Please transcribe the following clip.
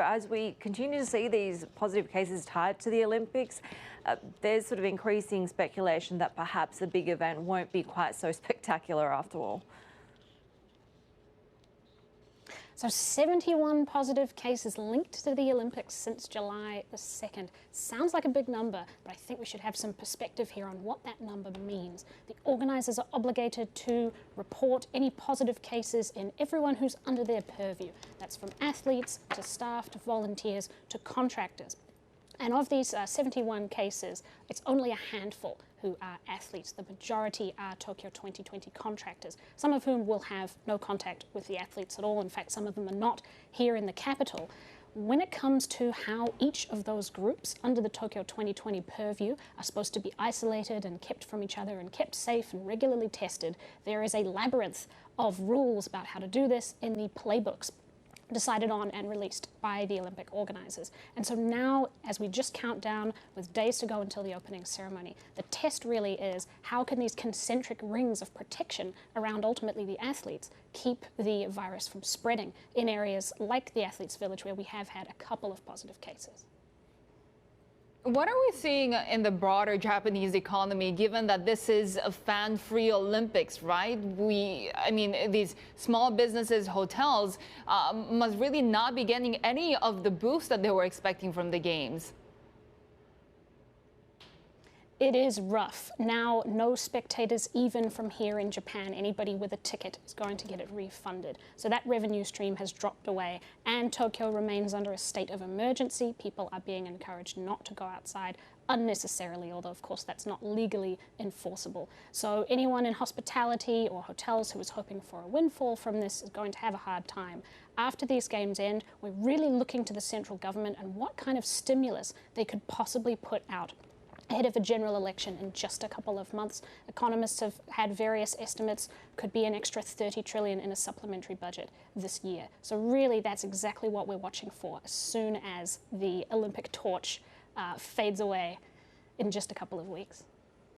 As we continue to see these positive cases tied to the Olympics, there's sort of increasing speculation that perhaps the big event won't be quite so spectacular after all. So 71 positive cases linked to the Olympics since July the 2nd. Sounds like a big number, but I think we should have some perspective here on what that number means. The organisers are obligated to report any positive cases in everyone who's under their purview. That's from athletes to staff to volunteers to contractors. And of these 71 cases, it's only a handful who are athletes. The majority are Tokyo 2020 contractors, some of whom will have no contact with the athletes at all. In fact, some of them are not here in the capital. When it comes to how each of those groups under the Tokyo 2020 purview are supposed to be isolated and kept from each other and kept safe and regularly tested, there is a labyrinth of rules about how to do this in the playbooks decided on and released by the Olympic organisers. And so now, as we just count down with days to go until the opening ceremony, the test really is how can these concentric rings of protection around ultimately the athletes keep the virus from spreading in areas like the Athletes' Village, where we have had a couple of positive cases. What are we seeing in the broader Japanese economy, given that this is a fan-free Olympics, right? I mean, these small businesses, hotels, must really not be getting any of the boost that they were expecting from the games. It is rough. Now, no spectators, even from here in Japan, anybody with a ticket is going to get it refunded. So that revenue stream has dropped away, and Tokyo remains under a state of emergency. People are being encouraged not to go outside unnecessarily, although of course that's not legally enforceable. So anyone in hospitality or hotels who is hoping for a windfall from this is going to have a hard time. After these games end, we're really looking to the central government and what kind of stimulus they could possibly put out ahead of a general election in just a couple of months. Economists have had various estimates, could be an extra 30 trillion in a supplementary budget this year. So really that's exactly what we're watching for as soon as the Olympic torch fades away in just a couple of weeks.